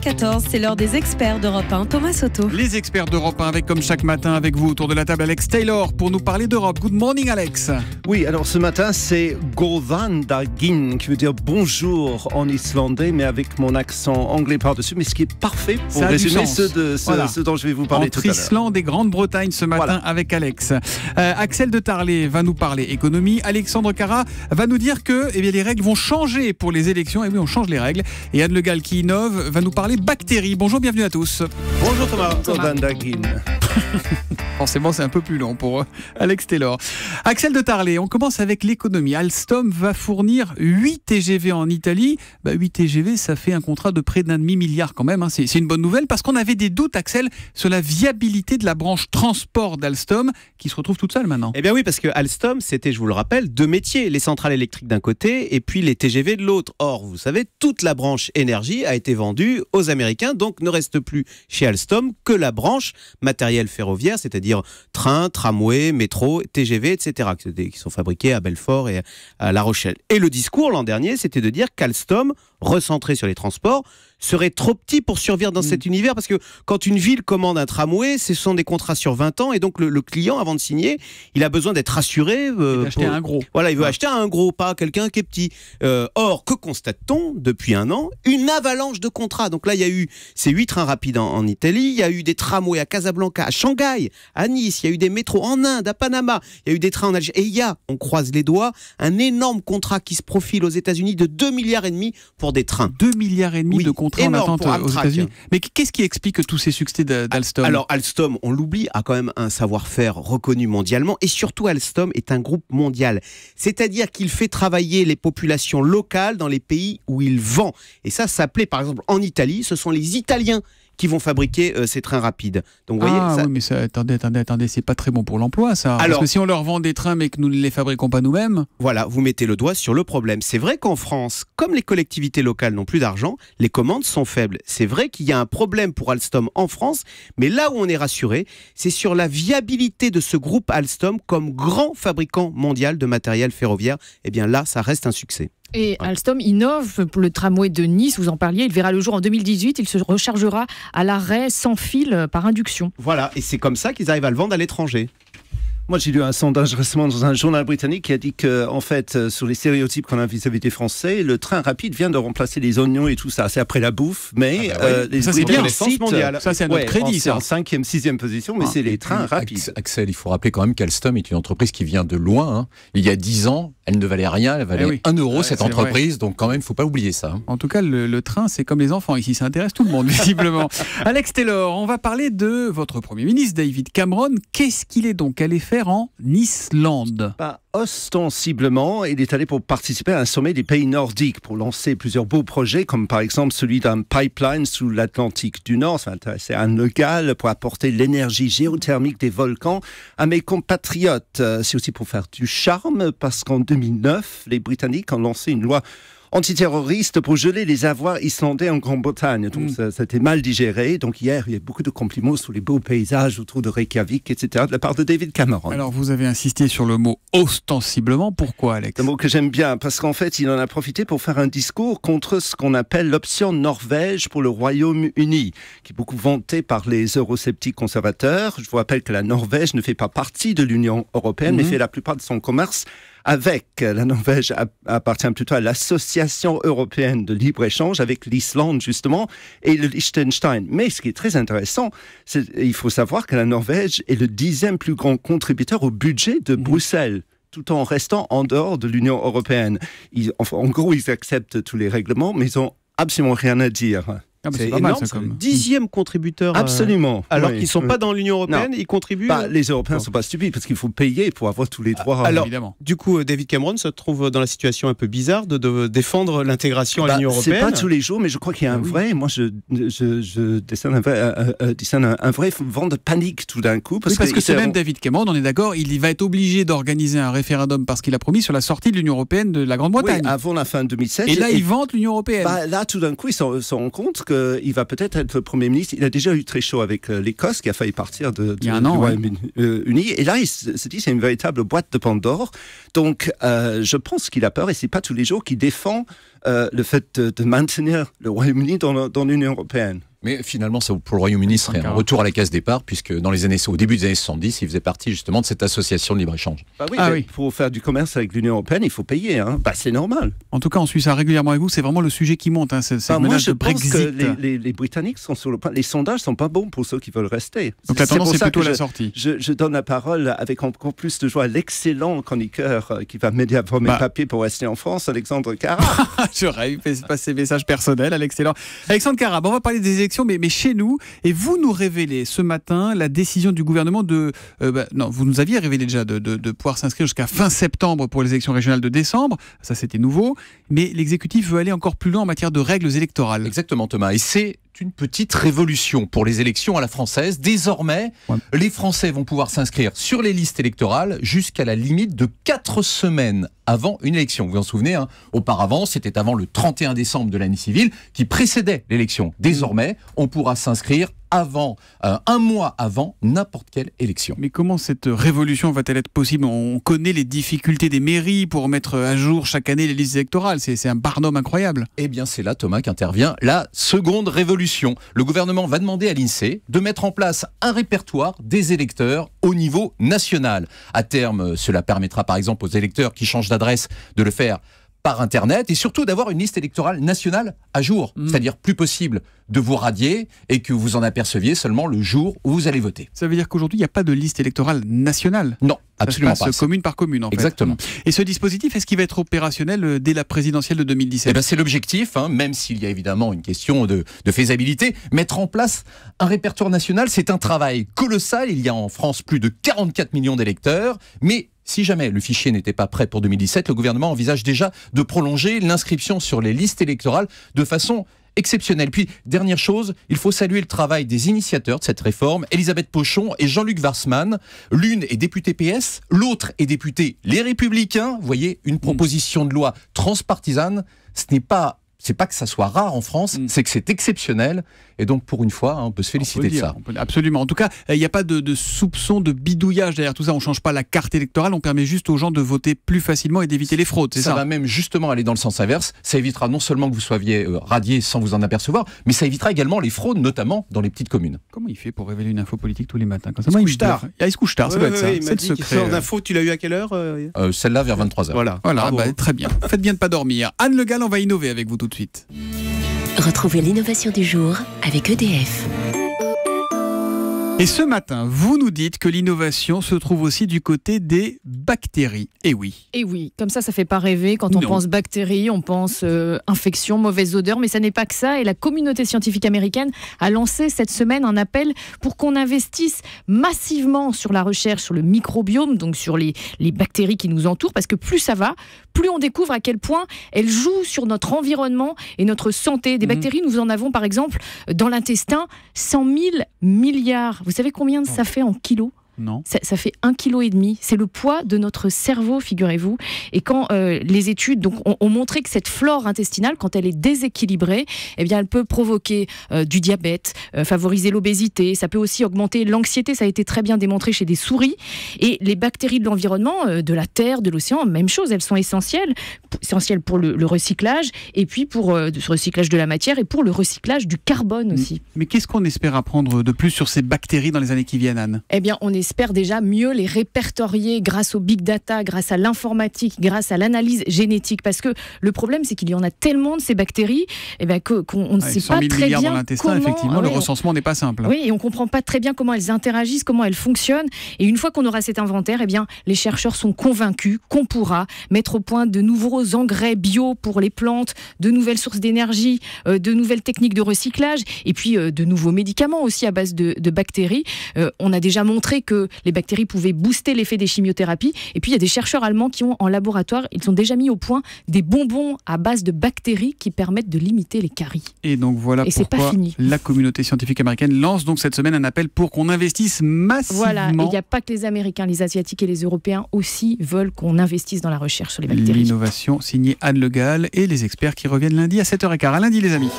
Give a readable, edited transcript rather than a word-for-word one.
8h14, c'est l'heure des experts d'Europe 1. Thomas Soto. Les experts d'Europe 1 avec, comme chaque matin, avec vous autour de la table, Alex Taylor pour nous parler d'Europe. Good morning, Alex. Oui, alors ce matin, c'est Góðan daginn, qui veut dire bonjour en islandais, mais avec mon accent anglais par-dessus, mais ce qui est parfait pour résumer ce dont je vais vous parler tout à l'heure. Entre Islande et Grande-Bretagne ce matin avec Alex. Axel de Tarlet va nous parler économie. Alexandre Cara va nous dire que les règles vont changer pour les élections. Et oui, on change les règles. Et Anne Le Gall qui innove va nous parler bactéries. Bonjour, bienvenue à tous. Bonjour Thomas. Góðan daginn. Forcément, c'est un peu plus long pour Alex Taylor. Axel de Tarlet, on commence avec l'économie. Alstom va fournir 8 TGV en Italie. 8 TGV, ça fait un contrat de près d'1,5 milliard quand même. C'est une bonne nouvelle parce qu'on avait des doutes, Axel, sur la viabilité de la branche transport d'Alstom qui se retrouve toute seule maintenant. Eh bien oui, parce que Alstom, c'était, je vous le rappelle, deux métiers. Les centrales électriques d'un côté et puis les TGV de l'autre. Or, vous savez, toute la branche énergie a été vendue aux Américains, donc ne reste plus chez Alstom que la branche matériel ferroviaire, c'est-à-dire train, tramway, métro, TGV, etc., qui sont fabriqués à Belfort et à La Rochelle. Et le discours l'an dernier, c'était de dire qu'Alstom, recentré sur les transports, serait trop petit pour survivre dans cet univers, parce que quand une ville commande un tramway, ce sont des contrats sur 20 ans, et donc le client, avant de signer, il a besoin d'être rassuré. Il veut acheter un gros. Voilà, il veut acheter un gros, pas quelqu'un qui est petit. Or, que constate-t-on depuis un an? Une avalanche de contrats. Donc là, il y a eu ces 8 trains rapides en Italie, il y a eu des tramways à Casablanca, à Shanghai, à Nice, il y a eu des métros en Inde, à Panama, il y a eu des trains en Algérie, et il y a, on croise les doigts, un énorme contrat qui se profile aux États-Unis de 2,5 milliards pour des trains. 2,5 milliards de contrats en attente aux États-Unis. Mais qu'est-ce qui explique tous ces succès d'Alstom? Alors Alstom, on l'oublie, a quand même un savoir-faire reconnu mondialement, et surtout Alstom est un groupe mondial. C'est-à-dire qu'il fait travailler les populations locales dans les pays où il vend. Et ça plaît, par exemple en Italie, ce sont les Italiens qui vont fabriquer ces trains rapides. Donc, vous voyez, oui, mais ça, attendez, c'est pas très bon pour l'emploi, ça. Alors, parce que si on leur vend des trains, mais que nous ne les fabriquons pas nous-mêmes... Voilà, vous mettez le doigt sur le problème. C'est vrai qu'en France, comme les collectivités locales n'ont plus d'argent, les commandes sont faibles. C'est vrai qu'il y a un problème pour Alstom en France, mais là où on est rassuré, c'est sur la viabilité de ce groupe Alstom comme grand fabricant mondial de matériel ferroviaire. Eh bien là, ça reste un succès. Et Alstom innove pour le tramway de Nice, vous en parliez, il verra le jour en 2018, il se rechargera à l'arrêt sans fil par induction. Voilà, et c'est comme ça qu'ils arrivent à le vendre à l'étranger. Moi, j'ai lu un sondage récemment dans un journal britannique qui a dit que, en fait, sur les stéréotypes qu'on a vis-à-vis des Français, le train rapide vient de remplacer les oignons et tout ça. C'est après la bouffe, mais ça c'est bien, mondiale. Ça c'est un autre crédit. C'est en 5e, 6e position, mais c'est les trains rapides. Axel, il faut rappeler quand même qu'Alstom est une entreprise qui vient de loin. Hein. Il y a 10 ans, elle ne valait rien, elle valait 1 euro cette entreprise, donc quand même, il ne faut pas oublier ça. En tout cas, le train, c'est comme les enfants ici, ça intéresse tout le monde, visiblement. Alex Taylor, on va parler de votre Premier ministre, David Cameron. Qu'est-ce qu'il est donc allé faire en Islande? Ostensiblement, il est allé pour participer à un sommet des pays nordiques pour lancer plusieurs beaux projets, comme par exemple celui d'un pipeline sous l'Atlantique du Nord. Ça va intéresser Anne Le Gall pour apporter l'énergie géothermique des volcans à mes compatriotes. C'est aussi pour faire du charme, parce qu'en 2009, les Britanniques ont lancé une loi antiterroriste pour geler les avoirs islandais en Grande-Bretagne. Donc ça a été mal digéré. Donc hier, il y a beaucoup de compliments sur les beaux paysages autour de Reykjavik, etc. de la part de David Cameron. Alors vous avez insisté sur le mot ostensiblement. Pourquoi, Alex? Un mot que j'aime bien, parce qu'en fait, il en a profité pour faire un discours contre ce qu'on appelle l'option Norvège pour le Royaume-Uni, qui est beaucoup vanté par les eurosceptiques conservateurs. Je vous rappelle que la Norvège ne fait pas partie de l'Union européenne, mais fait la plupart de son commerce avec. La Norvège appartient plutôt à l'Association européenne de libre-échange avec l'Islande, justement, et le Liechtenstein. Mais ce qui est très intéressant, il faut savoir que la Norvège est le 10e plus grand contributeur au budget de Bruxelles, tout en restant en dehors de l'Union européenne. En gros, ils acceptent tous les règlements, mais ils n'ont absolument rien à dire. C'est énorme, c'est le 10e contributeur. Absolument. Alors qu'ils ne sont pas dans l'Union européenne, ils contribuent. Les Européens ne sont pas stupides parce qu'il faut payer pour avoir tous les droits. Alors, évidemment. Du coup, David Cameron se trouve dans la situation un peu bizarre de défendre l'intégration à l'Union européenne. C'est pas tous les jours, mais je crois qu'il y a un vrai. Moi, je discerne un vrai vent de panique tout d'un coup. Parce que ce même David Cameron, on est d'accord, il va être obligé d'organiser un référendum parce qu'il a promis sur la sortie de l'Union européenne de la Grande-Bretagne. Oui, avant la fin de 2016. Et là, il vante l'Union européenne. Là, tout d'un coup, ils se rendent compte que qu'il va peut-être être le Premier ministre. Il a déjà eu très chaud avec l'Écosse, qui a failli partir du Royaume-Uni. Et là, il se dit c'est une véritable boîte de Pandore. Donc, je pense qu'il a peur, et c'est pas tous les jours qu'il défend le fait de maintenir le Royaume-Uni dans l'Union européenne. Mais finalement, ça, pour le Royaume-Uni, serait un retour à la case départ, puisque au début des années 70, il faisait partie justement de cette association de libre-échange. Pour faire du commerce avec l'Union européenne, il faut payer. Hein. C'est normal. En tout cas, on suit ça régulièrement avec vous. C'est vraiment le sujet qui monte. Moi, je pense que les Britanniques sont sur le point. Les sondages sont pas bons pour ceux qui veulent rester. Donc la tendance, c'est plutôt la sortie. Je donne la parole avec encore plus de joie à l'excellent chroniqueur qui va m'aider à faire mes papiers pour rester en France, Alexandre Cara. J'aurais eu passer message personnel à l'excellent Alexandre Cara. On va parler des élections, mais chez nous, et vous nous révélez ce matin la décision du gouvernement vous nous aviez révélé déjà de pouvoir s'inscrire jusqu'à fin septembre pour les élections régionales de décembre, ça c'était nouveau, mais l'exécutif veut aller encore plus loin en matière de règles électorales. Exactement Thomas, et c'est une petite révolution pour les élections à la française. Désormais, les Français vont pouvoir s'inscrire sur les listes électorales jusqu'à la limite de 4 semaines avant une élection. Vous vous en souvenez, auparavant, c'était avant le 31 décembre de l'année civile qui précédait l'élection. Désormais, on pourra s'inscrire un mois avant n'importe quelle élection. Mais comment cette révolution va-t-elle être possible ? On connaît les difficultés des mairies pour mettre à jour chaque année les listes électorales. C'est un barnum incroyable. Eh bien, c'est là, Thomas, qu'intervient la seconde révolution. Le gouvernement va demander à l'INSEE de mettre en place un répertoire des électeurs au niveau national. À terme, cela permettra par exemple aux électeurs qui changent d'adresse de le faire par Internet et surtout d'avoir une liste électorale nationale à jour. C'est-à-dire plus possible de vous radier et que vous en aperceviez seulement le jour où vous allez voter. Ça veut dire qu'aujourd'hui, il n'y a pas de liste électorale nationale ? Non, absolument pas. Commune par commune, en fait. Exactement. Et ce dispositif, est-ce qu'il va être opérationnel dès la présidentielle de 2017 ? C'est l'objectif, même s'il y a évidemment une question de faisabilité. Mettre en place un répertoire national, c'est un travail colossal. Il y a en France plus de 44 millions d'électeurs, mais si jamais le fichier n'était pas prêt pour 2017, le gouvernement envisage déjà de prolonger l'inscription sur les listes électorales de façon exceptionnelle. Puis, dernière chose, il faut saluer le travail des initiateurs de cette réforme, Elisabeth Pochon et Jean-Luc Warsmann. L'une est députée PS, l'autre est députée Les Républicains. Vous voyez, une proposition de loi transpartisane, c'est pas que ça soit rare en France, c'est que c'est exceptionnel. Et donc, pour une fois, on peut se féliciter de ça. Absolument. En tout cas, il n'y a pas de soupçon de bidouillage derrière tout ça. On ne change pas la carte électorale. On permet juste aux gens de voter plus facilement et d'éviter les fraudes. Ça va même justement aller dans le sens inverse. Ça évitera non seulement que vous soyez radié sans vous en apercevoir, mais ça évitera également les fraudes, notamment dans les petites communes. Comment il fait pour révéler une info politique tous les matins ? Il se couche tard. Il se couche tard, ça doit être ça. C'est le secret. L'info, tu l'as eu à quelle heure Celle-là, vers 23h. Voilà, très bien. Faites bien de ne pas dormir. Anne Le Gall, on va innover avec vous tout de suite. Retrouvez l'innovation du jour avec EDF. Et ce matin, vous nous dites que l'innovation se trouve aussi du côté des bactéries. Et oui. Et oui, comme ça fait pas rêver. Quand on pense bactéries, on pense infection, mauvaise odeur, mais ça n'est pas que ça. Et la communauté scientifique américaine a lancé cette semaine un appel pour qu'on investisse massivement sur la recherche sur le microbiome, donc sur les bactéries qui nous entourent, parce que plus ça va, plus on découvre à quel point elles jouent sur notre environnement et notre santé. Des bactéries, nous en avons par exemple dans l'intestin 100 000 milliards. Vous savez combien ça fait en kilos ? Non. Ça fait 1,5 kg. C'est le poids de notre cerveau, figurez-vous. Et quand les études ont montré que cette flore intestinale, quand elle est déséquilibrée, eh bien, elle peut provoquer du diabète, favoriser l'obésité. Ça peut aussi augmenter l'anxiété. Ça a été très bien démontré chez des souris. Et les bactéries de l'environnement, de la terre, de l'océan, même chose. Elles sont essentielles pour le recyclage, et puis pour le recyclage de la matière, et pour le recyclage du carbone aussi. Mais qu'est-ce qu'on espère apprendre de plus sur ces bactéries dans les années qui viennent, Anne ? Eh bien, on espère déjà mieux les répertorier grâce au big data, grâce à l'informatique, grâce à l'analyse génétique. Parce que le problème, c'est qu'il y en a tellement de ces bactéries qu'on ne sait pas très bien dans l'intestin, comment... Effectivement, le recensement n'est pas simple. Oui, et on ne comprend pas très bien comment elles interagissent, comment elles fonctionnent. Et une fois qu'on aura cet inventaire, eh bien, les chercheurs sont convaincus qu'on pourra mettre au point de nouveaux engrais bio pour les plantes, de nouvelles sources d'énergie, de nouvelles techniques de recyclage, et puis de nouveaux médicaments aussi à base de bactéries. On a déjà montré que les bactéries pouvaient booster l'effet des chimiothérapies. Et puis, il y a des chercheurs allemands qui ont, en laboratoire, ils ont déjà mis au point des bonbons à base de bactéries qui permettent de limiter les caries. Et donc, voilà pourquoi la communauté scientifique américaine lance donc cette semaine un appel pour qu'on investisse massivement. Voilà, et il n'y a pas que les Américains, les Asiatiques et les Européens aussi veulent qu'on investisse dans la recherche sur les bactéries. L'innovation signée Anne Le Gall et les experts qui reviennent lundi à 7h15. À lundi, les amis.